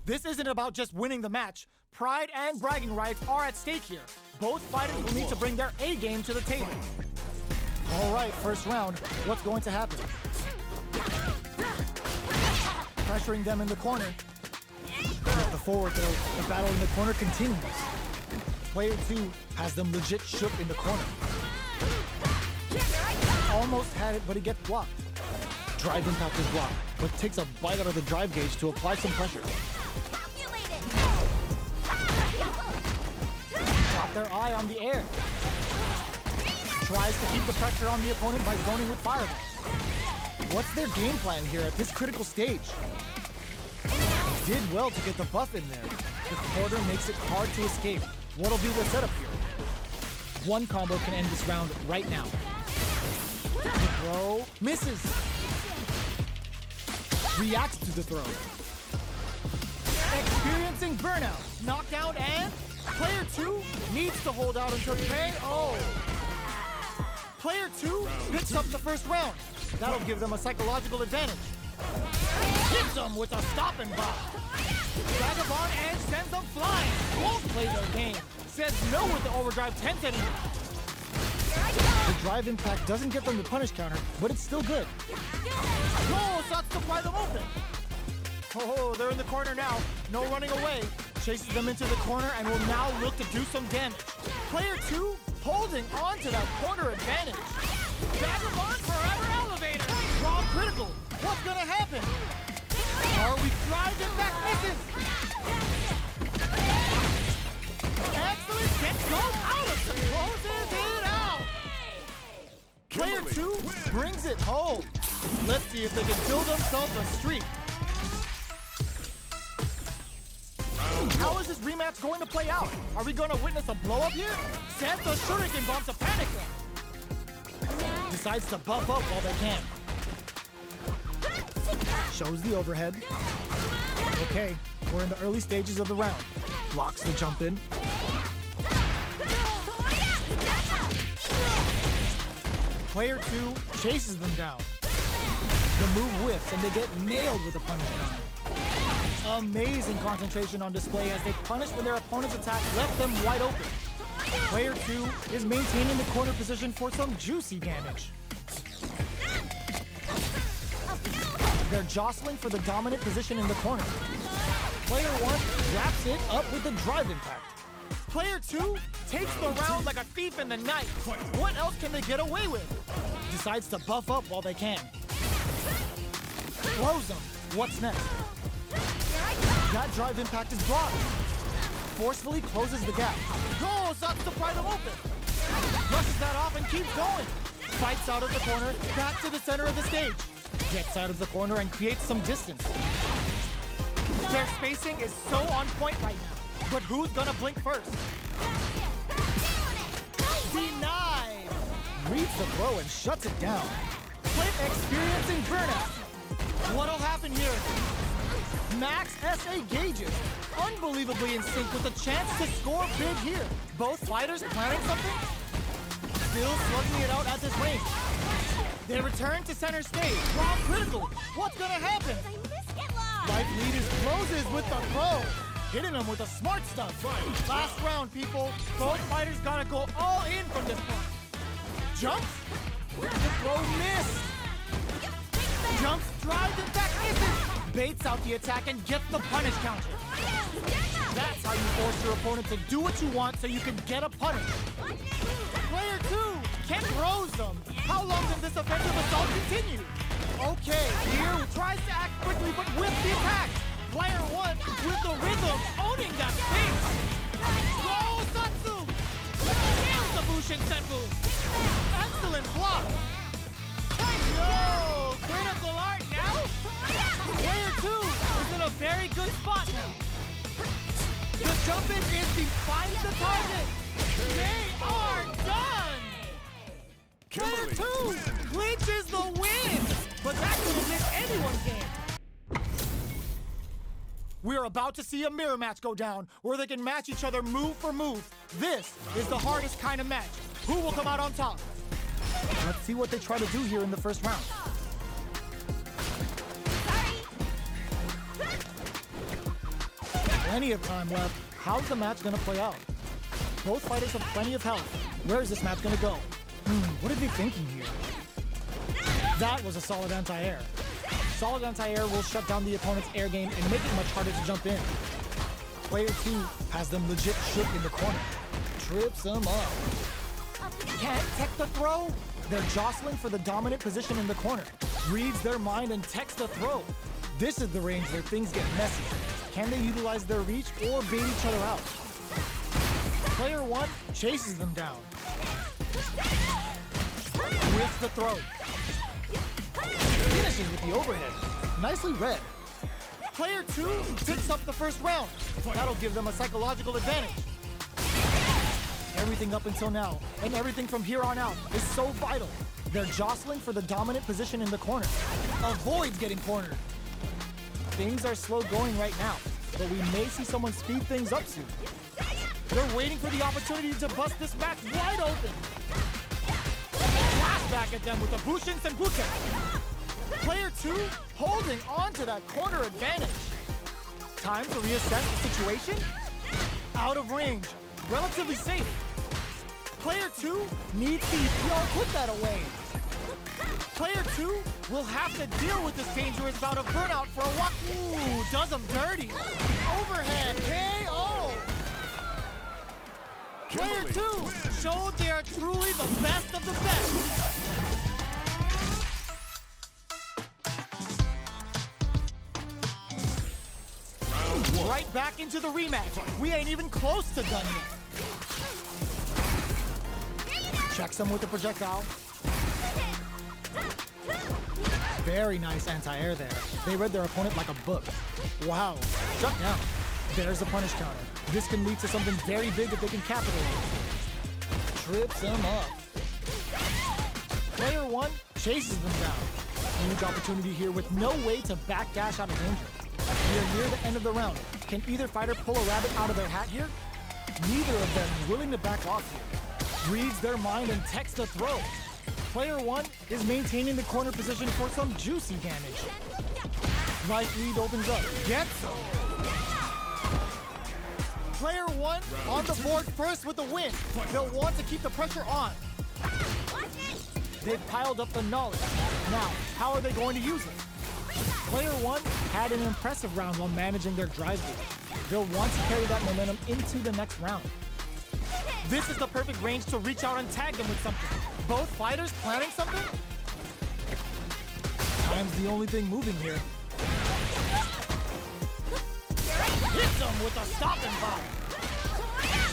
This isn't about just winning the match. Pride and bragging rights are at stake here. Both fighters will need to bring their A game to the table. All right, first round. What's going to happen? Pressuring them in the corner. At the forward though, the battle in the corner continues. Player 2 has them legit shook in the corner. Almost had it, but he gets blocked. Drive impact is blocked, but takes a bite out of the drive gauge to apply some pressure. Got their eye on the air. Tries to keep the pressure on the opponent by zoning with fireball. What's their game plan here at this critical stage? Did well to get the buff in there. The quarter makes it hard to escape. What'll be the setup here? One combo can end this round right now. The throw misses. Reacts to the throw. Experiencing burnout. Knockdown and player 2 needs to hold out until KO. Player 2 picks up the first round. That'll give them a psychological advantage. Hits them with a stop and bop. Vagabond Edge sends them flying. Won't play their game. Says no with the overdrive 10 anymore. The drive impact doesn't get them the punish counter, but it's still good. Oh, starts to pry them open. Oh, they're in the corner now. No running away. Chases them into the corner and will now look to do some damage. Player 2 holding on to that corner advantage. Vagabond forever elevator. Draw critical. What's gonna happen? Are we drive impact misses? Excellent. Gets goes out of it. Closes it out. Player 2 brings it home. Let's see if they can build themselves a streak. How is this rematch going to play out? Are we going to witness a blow-up here? Sends the shuriken bomb to panic them. Decides to buff up while they can. Shows the overhead. Okay, we're in the early stages of the round. Blocks the jump in. Player 2 chases them down. The move whiffs and they get nailed with a punish counter. Amazing concentration on display as they punish when their opponent's attack left them wide open. Player 2 is maintaining the corner position for some juicy damage. They're jostling for the dominant position in the corner. Player 1 wraps it up with the drive impact. Player 2 takes the round like a thief in the night. What else can they get away with? Decides to buff up while they can. Blows them. What's next? That drive impact is blocked. Forcefully closes the gap. Goes up to pry them open. Brushes that off and keeps going. Fights out of the corner, back to the center of the stage. Gets out of the corner and creates some distance. Their spacing is so on point right now. But who's gonna blink first? Denied! Reads the throw and shuts it down. Flip experiencing burnout. What'll happen here? Max SA gauges. Unbelievably in sync with a chance to score big here. Both fighters planning something? Still slugging it out at this range. They return to center stage. Draw critical. What's gonna happen? Life leaders closes with the throw. Hitting them with a smart stuff. Last round, people. Both fighters gotta go all in from this point. Jumps. The throw missed. Jumps, drives, and back misses. Baits out the attack and gets the punish counter. That's how you force your opponent to do what you want so you can get a punish. Player 2, Ken throws them. How long does this offensive assault continue? Okay, here tries to act quickly but with the attack. Player 1 with the rhythm, owning that space. Go Satsu! Nails the Bushin Senpu. Excellent block. Yo, critical art now? Player 2 is in a very good spot now. The jump in is behind the target. They are done! Player 2 clinches the win! But that could have missed anyone's game. We're about to see a mirror match go down, where they can match each other move for move. This is the hardest kind of match. Who will come out on top? Let's see what they try to do here in the first round. Plenty of time left. How's the match gonna play out? Both fighters have plenty of health. Where is this match gonna go? What are they thinking here? That was a solid anti-air. Solid anti-air will shut down the opponent's air game and make it much harder to jump in. Player 2 has them legit shook in the corner. Trips them up. Can't tech the throw? They're jostling for the dominant position in the corner. Reads their mind and techs the throw. This is the range where things get messy. Can they utilize their reach or bait each other out? Player 1 chases them down. With the throw. Finishes with the overhead. Nicely read. Player 2 picks up the first round. That'll give them a psychological advantage. Everything up until now, and everything from here on out, is so vital. They're jostling for the dominant position in the corner. Avoids getting cornered. Things are slow going right now, but we may see someone speed things up soon. They're waiting for the opportunity to bust this match wide open. Flash back at them with a Bushin Senpuke. Player 2 holding on to that corner advantage. Time to reassess the situation. Out of range. Relatively safe. Player 2 needs to put that away. Player 2 will have to deal with this dangerous bout of burnout for a while. Ooh, does him dirty. Overhead KO. Player 2 showed they are truly the best of the best. Right back into the rematch. We ain't even close to done yet. Checks him with the projectile. Very nice anti-air there. They read their opponent like a book. Wow. Shut down. There's a punish counter. This can lead to something very big if they can capitalize. Trips them up. Player 1 chases them down. Huge opportunity here with no way to backdash out of danger. We are near the end of the round. Can either fighter pull a rabbit out of their hat here? Neither of them is willing to back off here. Reads their mind and techs the throw. Player 1 is maintaining the corner position for some juicy damage. Right lead opens up. Gets him. Player 1 on the board first with the win. They'll want to keep the pressure on. They've piled up the knowledge. Now, how are they going to use it? Player 1 had an impressive round while managing their drive gauge. They'll want to carry that momentum into the next round. This is the perfect range to reach out and tag them with something. Both fighters planning something? Time's the only thing moving here. Hits them with a stopping bomb.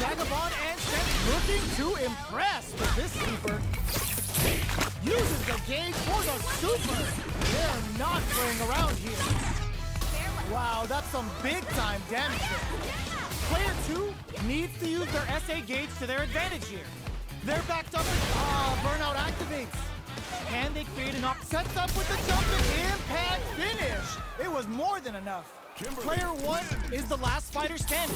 Vagabond and Sen looking to impress with this super. Uses the gauge for the super. They're not playing around here. Wow, that's some big time damage there. Player 2 needs to use their SA gauge to their advantage here. They're backed up with, burnout activates. Can they create enough? Sets up with the jumping impact finish. It was more than enough. Kimberly. Player 1 is the last fighter standing.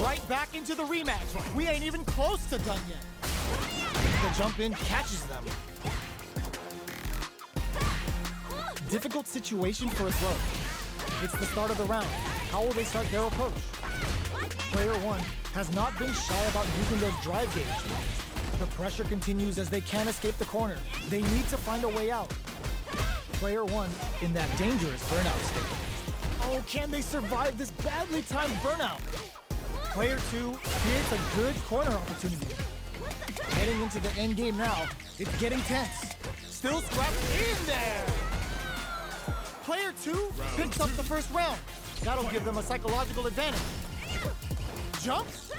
Right back into the rematch. We ain't even close to done yet. The jump in catches them. Difficult situation for a throw. It's the start of the round. How will they start their approach? Player 1 has not been shy about using their drive gauge. The pressure continues as they can't escape the corner. They need to find a way out. Player 1 in that dangerous burnout state. Oh, can they survive this badly timed burnout? Player 2 creates a good corner opportunity. Heading into the end game now, it's getting tense. Still scrapped in there! Player 2 picks up the first round. That'll give them a psychological advantage. Jumps?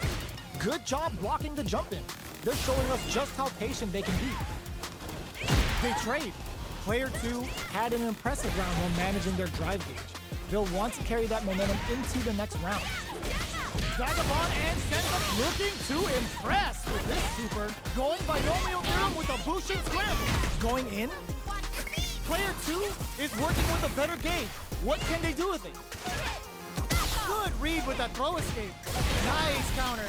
Good job blocking the jump in. They're showing us just how patient they can be. They trade. Player 2 had an impressive round while managing their drive gauge. They'll want to carry that momentum into the next round. Vagabond and Senna looking to impress with this super. Going binomial theorem with a Bushin scramble. Going in? Player 2 is working with a better gauge. What can they do with it? Good read with that throw escape. Nice counter.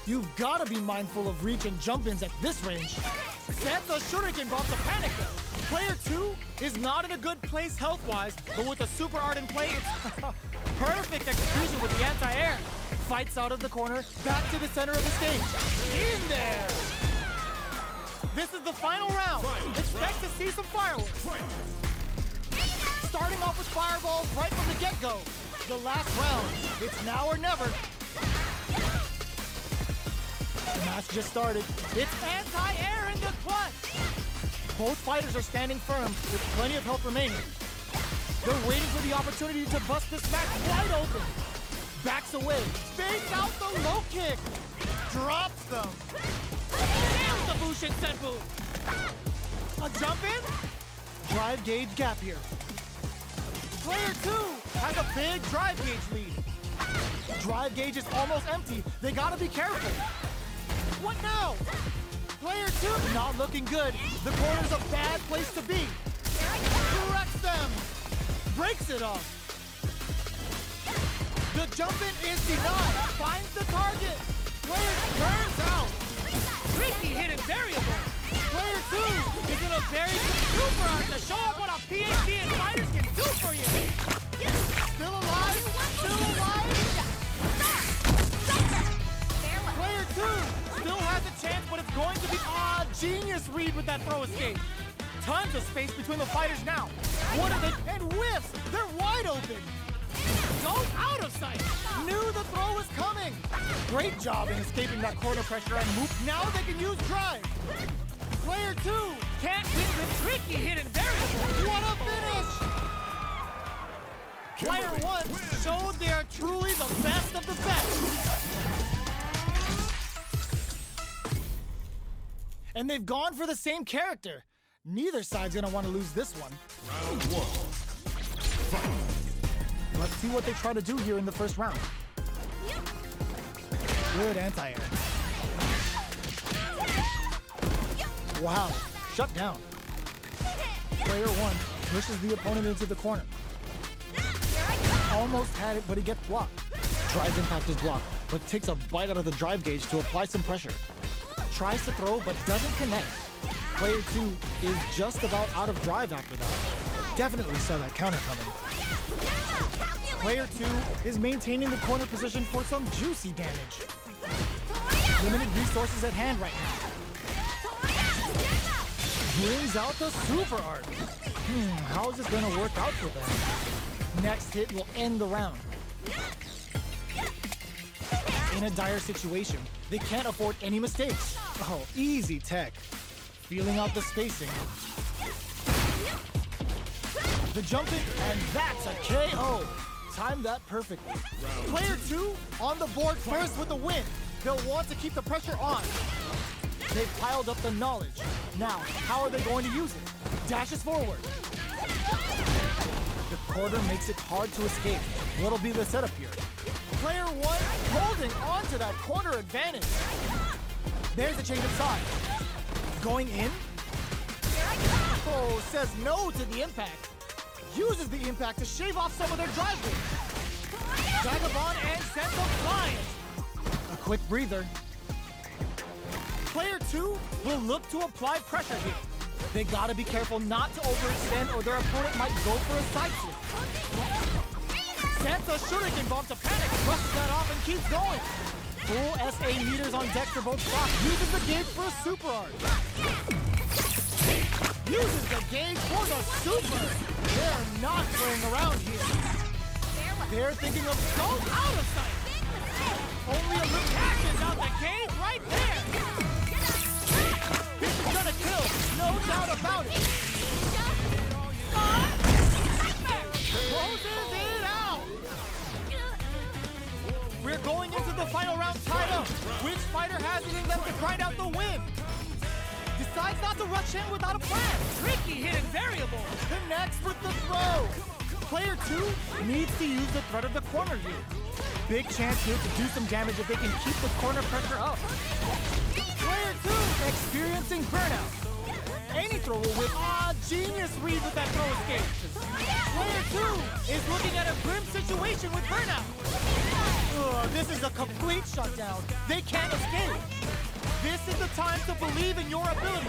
You've got to be mindful of reach and jump-ins at this range. Sets a shuriken bomb to panic them. Player 2 is not in a good place health-wise, but with a super art in play, it's perfect execution with the anti-air. Fights out of the corner, back to the center of the stage. In there! This is the final round. Expect to see some fireworks. Starting off with fireballs right from the get-go. The last round, it's now or never. The match just started. It's anti-air in the clutch. Both fighters are standing firm with plenty of health remaining. They're waiting for the opportunity to bust this match wide open. Backs away, fakes out the low kick, drops them. Nails the Bushin Senpu. A jump in? Drive gauge gap here. Player 2 has a big drive gauge lead. Drive gauge is almost empty. They gotta be careful. What now? Player 2 not looking good. The corner's a bad place to be. Corrects them. Breaks it off. The jump-in is denied. Finds the target. Player turns out. Tricky hidden variable. Player 2 is in a very good super art to show up what a PhD and fighters can do for you. Still alive? Still alive? Player 2 still has a chance, but it's going to be genius read with that throw escape. Tons of space between the fighters now. What are they? And whiffs! They're wide open. Go out of sight! Knew the throw was coming! Great job in escaping that corner pressure and move. Now they can use drive! Player 2 can't win the tricky hidden variable! What a finish! Player 1 showed they are truly the best of the best! And they've gone for the same character. Neither side's gonna want to lose this one. Round 1. Fight. Let's see what they try to do here in the first round. Good anti-air. Wow, shut down. Player 1 pushes the opponent into the corner. Almost had it, but he gets blocked. Drive impact is blocked, but takes a bite out of the drive gauge to apply some pressure. Tries to throw, but doesn't connect. Player 2 is just about out of drive after that. Definitely saw that counter coming. Player 2 is maintaining the corner position for some juicy damage. Limited resources at hand right now. Brings out the super art. How is this going to work out for them? Next hit will end the round. In a dire situation, they can't afford any mistakes. Oh, easy tech. Feeling out the spacing. The jump in, and that's a KO. Timed that perfectly. Player 2 on the board first with the win. They'll want to keep the pressure on. They've piled up the knowledge. Now, how are they going to use it? Dashes forward. The corner makes it hard to escape. What'll be the setup here? Player 1 holding on to that corner advantage. There's a change of side. Going in. Oh, says no to the impact. Uses the impact to shave off some of their drive weight. Vagabond and sends them flying. A quick breather. Player 2 will look to apply pressure here. They gotta be careful not to overextend or their opponent might go for a side slip. Santa Shuriken bomb to panic, brushes that off and keeps going. Full SA meters on deck for both spots. Uses the gauge for a super art. Uses the gauge for the super. They're not playing around here. They're thinking of go out of sight. Only a little action out the gauge right there. This is gonna kill, no doubt about it. Closes it out. We're going into the final round tied up. Which fighter has it in them to grind out the win? Decides not to rush in without a plan. Tricky hidden variable. Connects with the throw. Player 2 needs to use the threat of the corner here. Big chance here to do some damage if they can keep the corner pressure up. Player 2 experiencing burnout. Any throw will whip. Genius read with that throw escape. Player 2 is looking at a grim situation with burnout. This is a complete shutdown. They can't escape. This is the time to believe in your ability.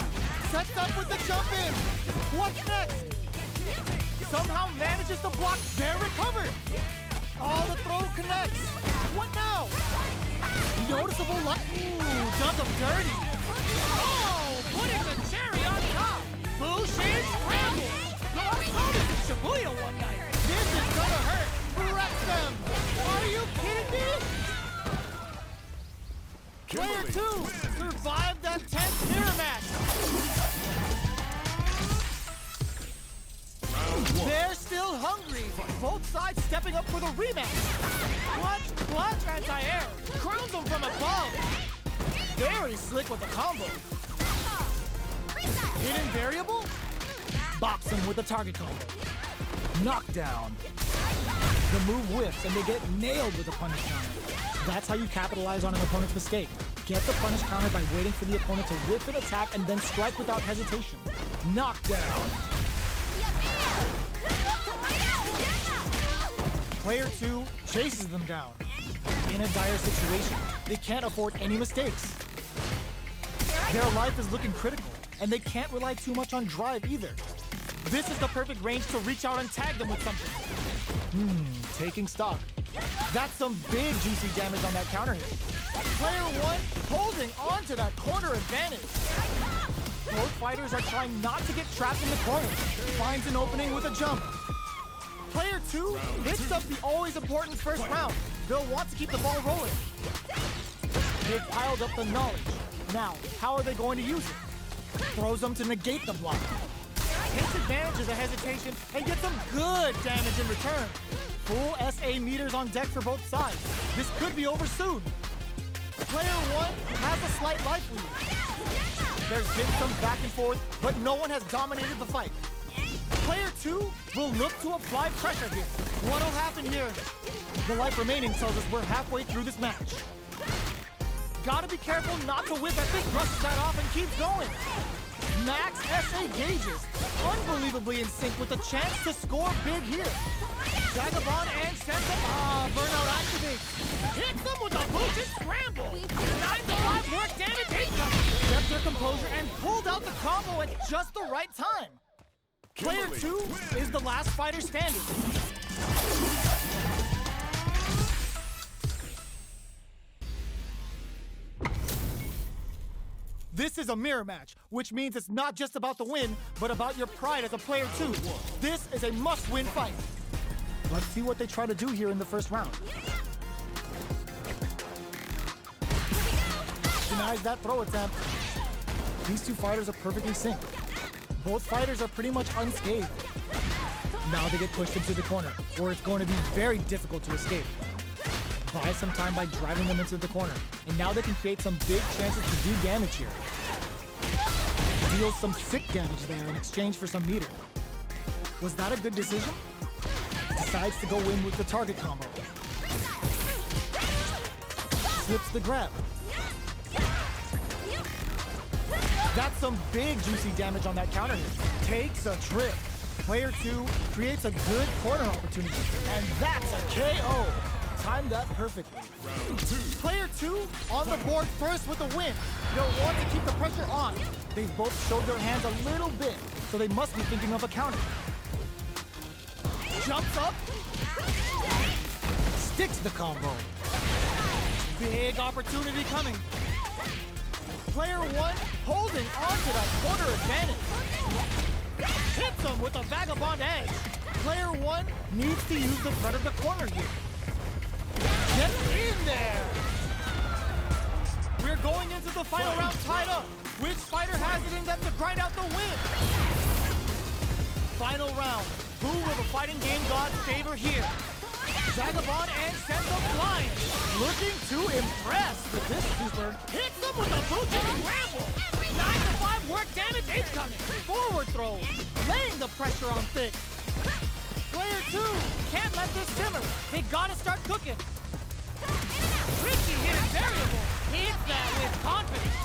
Sets up with the jump in. What's next? Somehow manages to block their recovery. Oh, the throw connects. What now? Noticeable luck. Ooh, does him dirty. Oh, putting the cherry on top. Bullshit scramble. No, I saw this in Shibuya one night. This is gonna hurt. Wreck them. Are you kidding me? Player 2 survived that tense mirror match. They're still hungry. Both sides stepping up for the rematch. Clutch, anti-air. Crowns them from above. Very slick with the combo. Hidden variable? Box him with the target combo. Knockdown. The move whiffs and they get nailed with a punish counter. That's how you capitalize on an opponent's mistake. Get the punish counter by waiting for the opponent to whiff an attack and then strike without hesitation. Knockdown. Player 2 chases them down. In a dire situation, they can't afford any mistakes. Their life is looking critical, and they can't rely too much on drive either. This is the perfect range to reach out and tag them with something. Taking stock. That's some big juicy damage on that counter hit. Player 1 holding on to that corner advantage. Both fighters are trying not to get trapped in the corner. Finds an opening with a jump. Player 2 hits up the always important first round. They'll want to keep the ball rolling. They've piled up the knowledge. Now, how are they going to use it? Throws them to negate the block. Takes advantage of the hesitation and gets some good damage in return. Full SA meters on deck for both sides. This could be over soon. Player 1 has a slight life lead. There's been some back and forth, but no one has dominated the fight. Player 2 will look to apply pressure here. What'll happen here? The life remaining tells us we're halfway through this match. Gotta be careful not to whip as this brushes that off and keeps going. Max SA gauges, unbelievably in sync with a chance to score big here. Vagabond and sends him. Burnout activates. Hits them with a boosted scramble. 9-5 work damage incoming. Kept their composure and pulled out the combo at just the right time. Player 2 is the last fighter standing. This is a mirror match, which means it's not just about the win, but about your pride as a player too. This is a must-win fight. Let's see what they try to do here in the first round. Denies that throw attempt. These two fighters are perfectly synced. Both fighters are pretty much unscathed. Now they get pushed into the corner, where it's going to be very difficult to escape. Buy some time by driving them into the corner, and now they can create some big chances to do damage here. Deals some sick damage there in exchange for some meter. Was that a good decision? Decides to go in with the target combo. Slips the grab. That's some big juicy damage on that counter hit. Takes a trip. Player 2 creates a good corner opportunity, and that's a KO. Timed that perfectly. Player 2 on the board first with a win. They'll want to keep the pressure on. They've both showed their hands a little bit, so they must be thinking of a counter. Jumps up. Sticks the combo. Big opportunity coming. Player 1 holding on to that corner advantage. Hits him with a vagabond edge. Player 1 needs to use the front of the corner here. Get in there! We're going into the final round tied up. Which fighter has it in them to grind out the win? Final round. Who will the fighting game gods favor here? Vagabond and sends them flying. Looking to impress with this super. Hits them with a boosted scramble. 9-5 work damage incoming. Forward throw. Laying the pressure on thick. Player 2 can't let this simmer. They gotta start cooking. Tricky hidden variable. Hits that with confidence.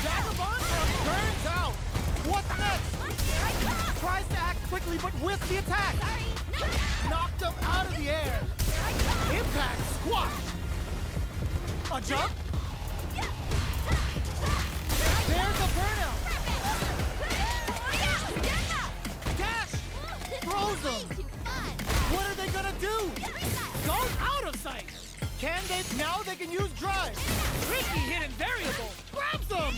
Vagabond burns out. What's next? Tries to act quickly but whiffs the attack. Knocked him out of the air. Impact squash. A jump. There's a burnout. Dash. Grabs them! What are they gonna do? Goes out of sight! Can they? Now they can use drive! Tricky hidden variable! Grabs them!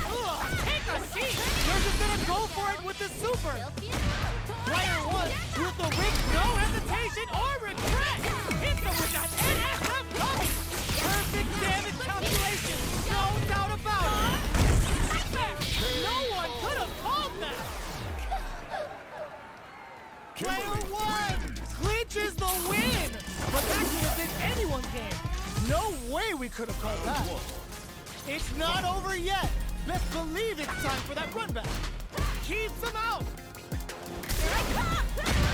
Ugh, take a seat! They're just gonna go for it with the super! Player 1 with the rig, no hesitation or regret! Hits them with that NSF coming! Perfect damage calculation! No doubt about it! No one could have called that! Player 1 clinches the win! But that could have been anyone's game. No way we could have called that. It's not over yet. Best believe it's time for that run back. Keeps them out.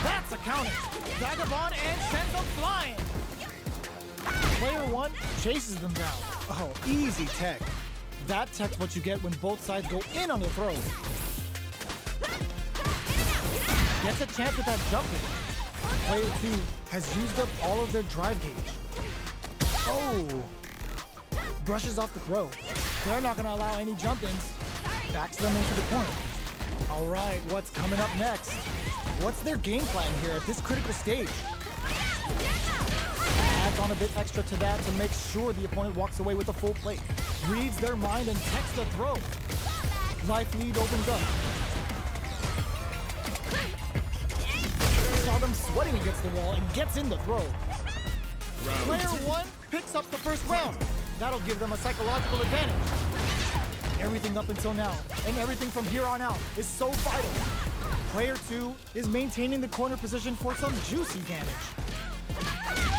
That's a counter. Vagabond and sends them flying. Player 1 chases them down. Oh, easy tech. That tech's what you get when both sides go in on the throw. Gets a chance with that jump in. Player 2 has used up all of their drive gauge. Oh! Brushes off the throw. They're not gonna allow any jump-ins. Backs them into the corner. All right, what's coming up next? What's their game plan here at this critical stage? Adds on a bit extra to that to make sure the opponent walks away with a full plate. Reads their mind and techs the throw. Life lead opens up. Saw them sweating against the wall and gets in the throw. Player 1 picks up the first round. That'll give them a psychological advantage. Everything up until now, and everything from here on out, is so vital. Player 2 is maintaining the corner position for some juicy damage.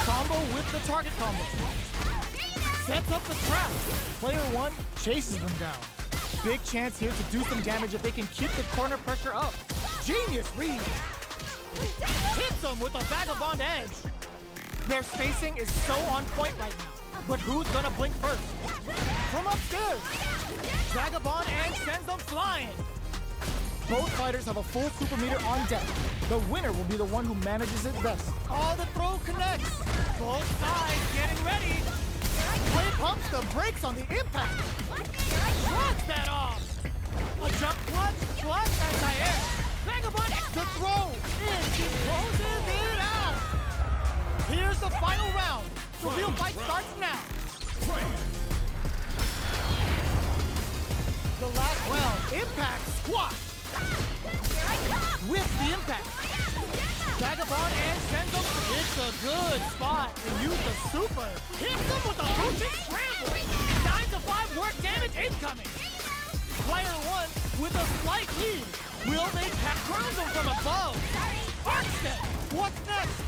Combo with the target combo. Sets up the trap. Player 1 chases them down. Big chance here to do some damage if they can keep the corner pressure up. Genius read. Hits them with a vagabond edge. Their spacing is so on point right now. But who's gonna blink first? From upstairs! Vagabond and sends them flying! Both fighters have a full super meter on deck. The winner will be the one who manages it best. Oh, the throw connects! Both sides getting ready! Play pumps the brakes on the impact! Shrugs that off! A jump clutch, anti-air! Vagabond, the throw! In, he closes it out! Here's the final round! The real fight starts now! The last round, impact squat! With the impact! Vagabond and sends them. It's a good spot to use the super! Hits them with a routine scramble! 9 to 5 work damage incoming! Player 1 with a slight lead! Will they crown them from above? Arc step! What's next?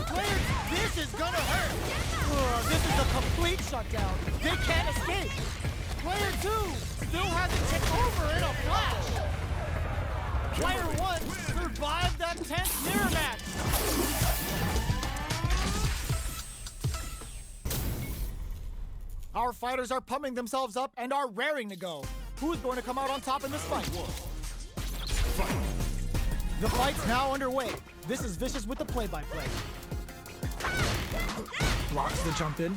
Players, this is gonna hurt! This is a complete shutdown! They can't escape! Player 2 still has it ticked over in a flash! Player 1 survived that tense mirror match! Our fighters are pumping themselves up and are raring to go. Who's going to come out on top in this fight? The fight's now underway. This is Vicious with the play-by-play. Blocks the jump in.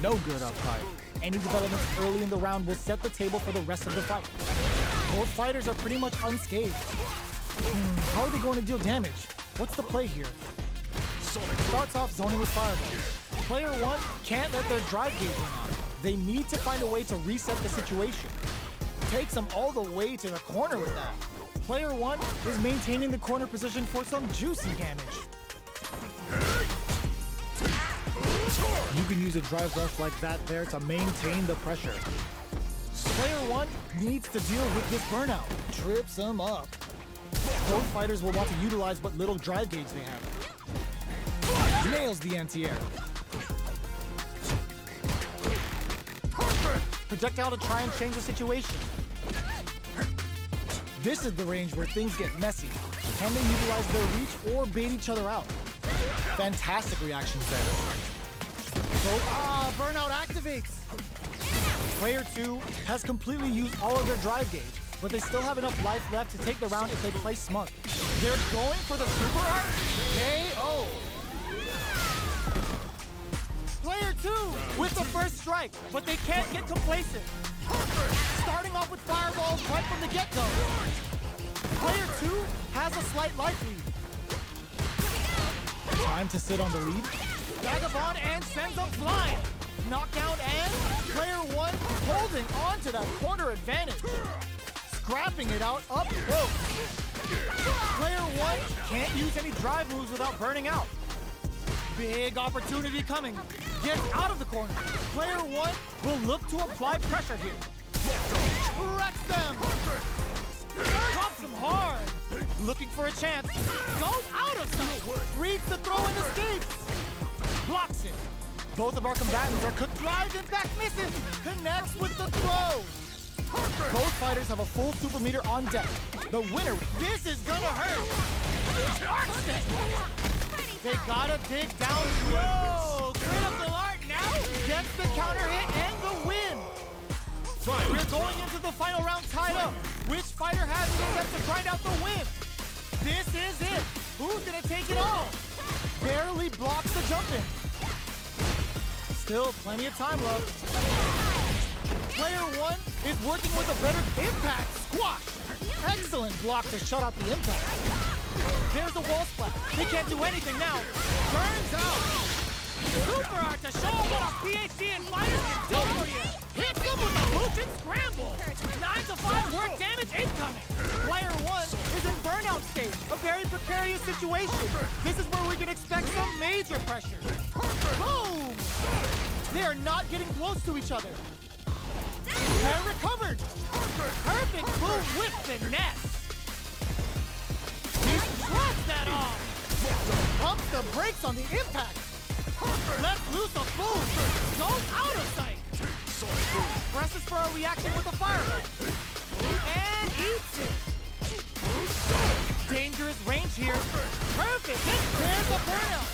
No good up high. Any developments early in the round will set the table for the rest of the fight. Both fighters are pretty much unscathed. How are they going to deal damage? What's the play here? Starts off zoning with fireballs. Player 1 can't let their drive gauge run out. They need to find a way to reset the situation. Takes them all the way to the corner with that. Player 1 is maintaining the corner position for some juicy damage. You can use a drive rush like that there to maintain the pressure. Player 1 needs to deal with this burnout. Trips him up. Both fighters will want to utilize what little drive gauge they have. Nails the anti-air. Projectile to try and change the situation. This is the range where things get messy. Can they utilize their reach or bait each other out? Fantastic reactions there. Burnout activates! Player 2 has completely used all of their drive gauge, but they still have enough life left to take the round if they play smart. They're going for the super art? KO! Player 2 with the first strike, but they can't get complacent. Starting off with fireballs right from the get-go. Player 2 has a slight life lead. Time to sit on the lead. Vagabond and sends them flying. Knockdown and player one holding on to that corner advantage. Scrapping it out up close. Player one can't use any drive moves without burning out. Big opportunity coming. Gets out of the corner. Player one will look to apply pressure here. Wrecks them. Drops them hard. Looking for a chance. Goes out of sight. Reads the throw and escapes. Blocks it. Both of our combatants are cooked. Drives impact misses. Connects with the throw. Both fighters have a full super meter on deck. The winner. This is gonna hurt. They gotta dig down low. Critical art now. Gets the counter hit and the win. We're going into the final round tied up. Which fighter has the attempt to grind out the win? This is it. Who's gonna take it all? Barely blocks the jump in. Still plenty of time left. Player one is working with a better impact. Squash. Excellent block to shut out the impact. There's the wall splat. He can't do anything now. Burns out. Super art to show what a PhD in fighters can do for you. Hits them with a boost and scramble. 9 to 5 work damage incoming. Player one is in burnout state. A very precarious situation. This is where we can expect some major pressure. Boom! They are not getting close to each other. And recovered. Perfect move with finesse. He slaps that off. Pumps the brakes on the impact. Lets loose a boom. Goes out of sight. Presses for a reaction with a fireball. And eats it. Dangerous range here. Perfect. There's the burnout.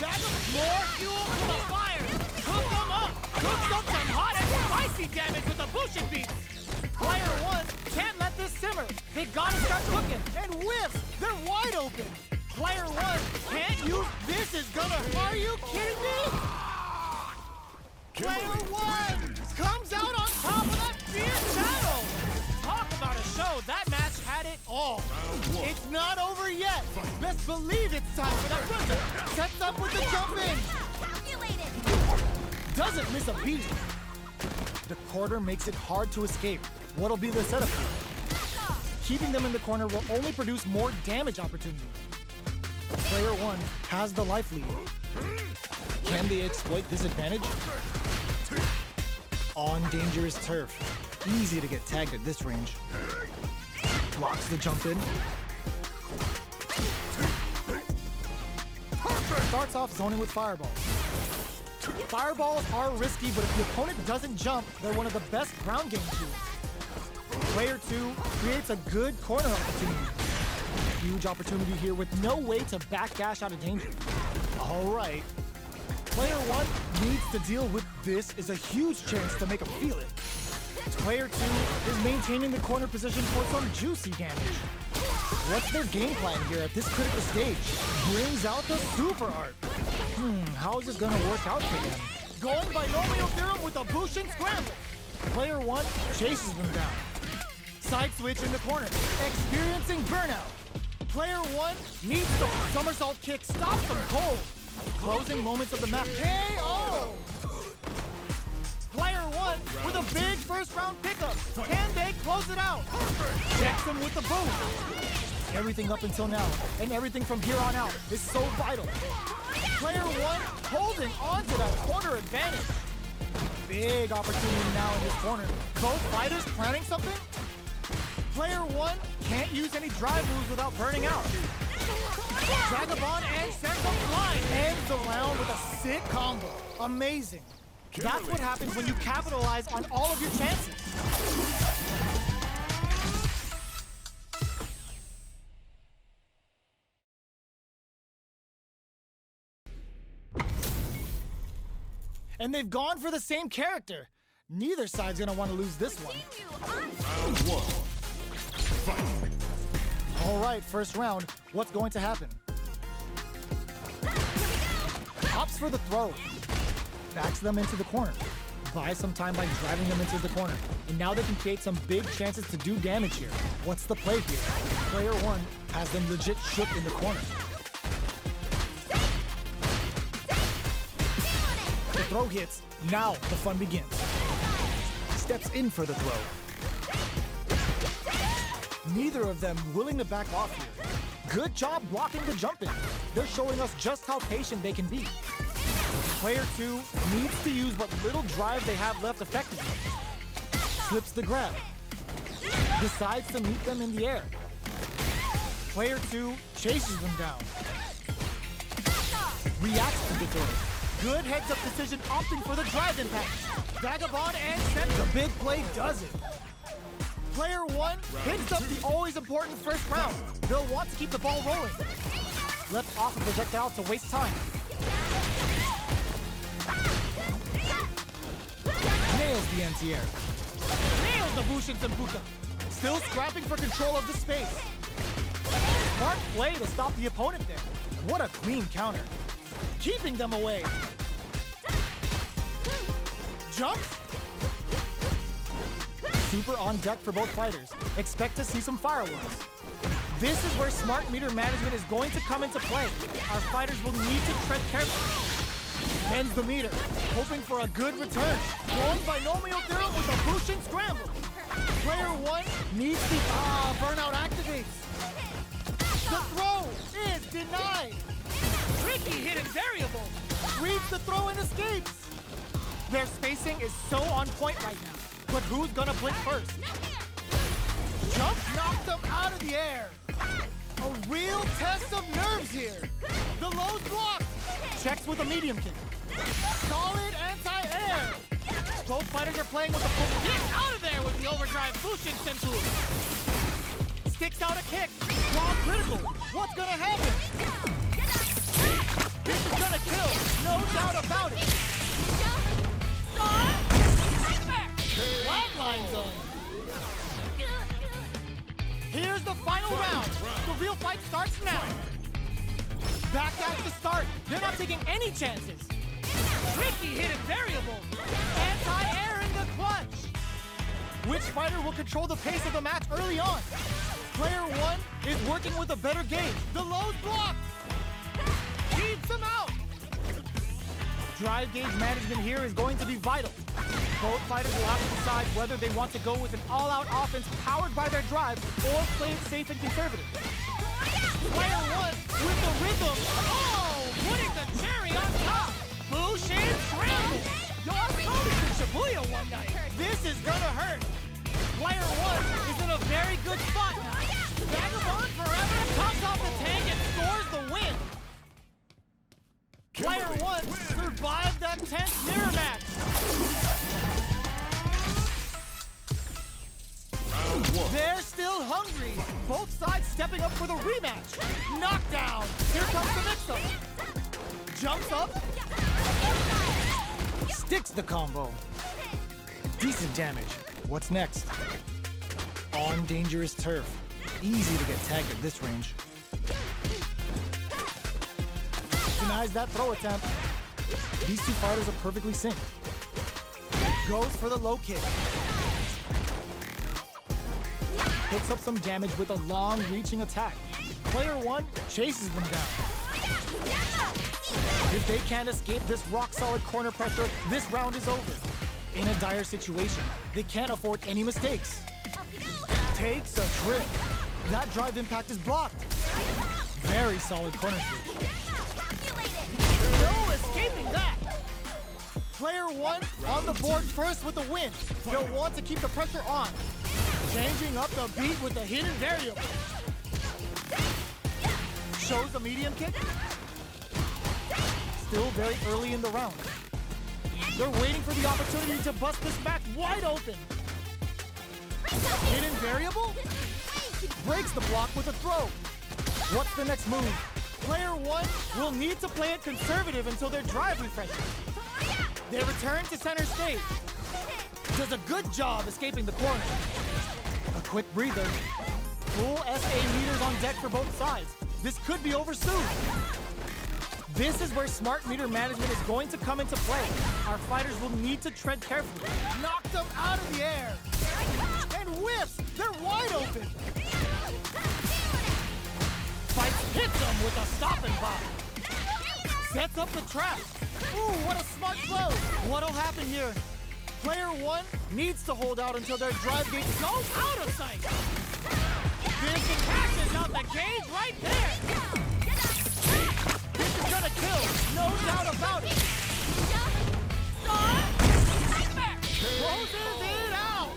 That's more fuel for the fire. Cook them up. Cooks up some hot and spicy damage with the Bushin beats. Player one can't let this simmer. They gotta start cooking. And whiffs. They're wide open. Player one can't use. This is gonna. Are you kidding me? Player one comes out on top of that fierce battle. Talk about a show. That match had it all. It's not over yet. Best believe it's time for that run. Sets up with the jump in. Doesn't miss a beat. The corner makes it hard to escape. What'll be the setup here? Keeping them in the corner will only produce more damage opportunities. Player one has the life lead. Can they exploit this advantage? On dangerous turf. Easy to get tagged at this range. Blocks the jump in. Starts off zoning with fireballs. Fireballs are risky, but if the opponent doesn't jump, they're one of the best ground game tools. Player two creates a good corner opportunity. Huge opportunity here with no way to backdash out of danger. All right. Player one needs to deal with this is a huge chance to make him feel it. Player two is maintaining the corner position for some juicy damage. What's their game plan here at this critical stage? Brings out the super art. How is it gonna work out for them? Going by Romeo Theorem with a Bushin scramble. Player one chases them down. Side switch in the corner, experiencing burnout. Player one needs the somersault kick, stops them cold. Closing moments of the map. KO! Player one with a big first round pickup. Can they close it out? Checks him with the boom. Everything up until now, and everything from here on out is so vital. Player one holding on to that corner advantage. Big opportunity now in this corner. Both fighters planning something? Player one can't use any drive moves without burning out. Vagabond and sends them flying. Ends the round with a sick combo. Amazing. That's what happens when you capitalize on all of your chances. And they've gone for the same character. Neither side's gonna want to lose this one. Round one. Fight. All right, first round. What's going to happen? Opts for the throw. Backs them into the corner. buy some time by driving them into the corner. And now they can create some big chances to do damage here. What's the play here? Player 1 has them legit shook in the corner. The throw hits. Now the fun begins. Steps in for the throw. Neither of them willing to back off here. Good job blocking the jump in. They're showing us just how patient they can be. Player 2 needs to use what little drive they have left effectively. Slips the grab. Decides to meet them in the air. Player 2 chases them down. Reacts to the throw. Good heads-up decision opting for the drive impact. Vagabond and sends the big play does it. Player 1 hits up the always important first round. They'll want to keep the ball rolling. Left off a projectile to waste time. Nails the anti-air. Nails the Bushin Senpuka. Still scrapping for control of the space. Smart play to stop the opponent there. What a clean counter. Keeping them away. Jumps. Super on deck for both fighters. Expect to see some fireworks. This is where smart meter management is going to come into play. Our fighters will need to tread carefully. Bends the meter, hoping for a good return. Going binomial theorem with a Bushin scramble. Player 1 needs the burnout activates. The throw is denied. Tricky hidden variable. Reads the throw and escapes. Their spacing is so on point right now. But who's gonna blink first? Jump knocks them out of the air. A real test of nerves here. The low's blocked. Checks with a medium kick. Solid anti-air. Both fighters are playing with the full. Get out of there with the overdrive Bushin Senpu. Sticks out a kick. Raw critical. What's gonna happen? This is gonna kill. No doubt about it. Flatline zone. Here's the final round. The real fight starts now. Back at the start. They're not taking any chances. Tricky hidden variable. Anti-air in the clutch. Which fighter will control the pace of the match early on? Player 1 is working with a better game. The low's blocked. Keeps him out. Drive gauge management here is going to be vital. Both fighters will have to decide whether they want to go with an all-out offense powered by their drive or play it safe and conservative. Player 1 with the rhythm. Oh, putting the cherry on top. Bushin scramble. Y'all saw this in Shibuya one night. This is gonna hurt. Player 1 is in a very good spot now. Vagabond forever comes off the tank and scores the win. Player 1 survived that tense mirror match. They're still hungry. Both sides stepping up for the rematch. Knockdown. Here comes the mix-up. Jumps up. Sticks the combo. Decent damage. What's next? On dangerous turf. Easy to get tagged at this range. Denies that throw attempt. These two fighters are perfectly synced. Goes for the low kick. Picks up some damage with a long-reaching attack. Player 1 chases them down. If they can't escape this rock-solid corner pressure, this round is over. In a dire situation, they can't afford any mistakes. Takes a trip. That drive impact is blocked. Very solid corner switch. No escaping that. Player 1 on the board first with the win. They'll want to keep the pressure on. Changing up the beat with the hidden variable. Shows the medium kick. Still very early in the round. They're waiting for the opportunity to bust this match wide open. Hidden variable? Breaks the block with a throw. What's the next move? Player 1 will need to play it conservative until their drive refreshes. They return to center stage. Does a good job escaping the corner. A quick breather. Full SA meters on deck for both sides. This could be over soon. This is where smart meter management is going to come into play. Our fighters will need to tread carefully. Knock them out of the air. And whiffs! They're wide open! Fights hits them with a stopping bomb. Sets up the trap. Ooh, what a smart throw! What'll happen here? Player 1 needs to hold out until their drive gate goes out of sight. This catches out the cage right there. This is gonna kill, no doubt about it. Closes it out.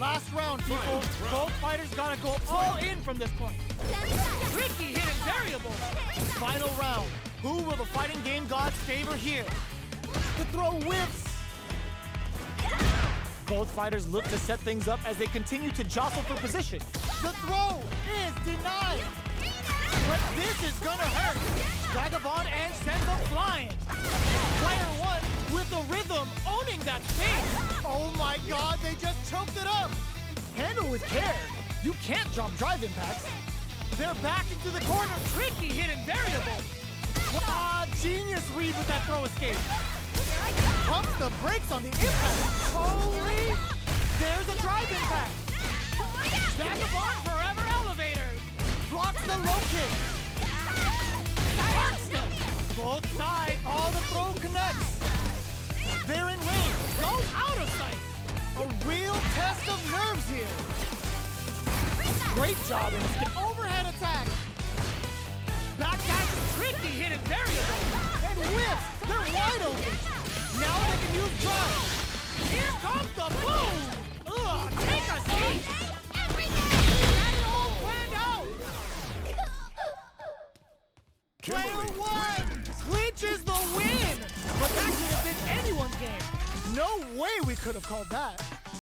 Last round, people. Both fighters gotta go all in from this point. Tricky hidden variable. Final round. Who will the fighting game gods favor here? The throw whiffs. Both fighters look to set things up as they continue to jostle for position. The throw is denied. But this is gonna hurt. Vagabond and sends them flying. Player 1 with the rhythm owning that space. Oh my god, they just choked it up. Handle with care. You can't drop drive impacts. They're back into the corner. Tricky hidden variable. Ah, genius read with that throw escape. Pumps the brakes on the impact. Holy! There's a drive impact. Vagabond forever elevator. Blocks the low kick. Sparks them. Both sides, all the throw connects. They're in range. Goes out of sight. A real test of nerves here. Great job in an overhead attack. Backdash is tricky hidden variable. And whiffs. They're wide open. Now they can use drive. Here comes the boom. Ugh, take a seat. Got it all planned out. Kimberly. Player 1 clinches the win. But that could have been anyone's game. No way we could have called that.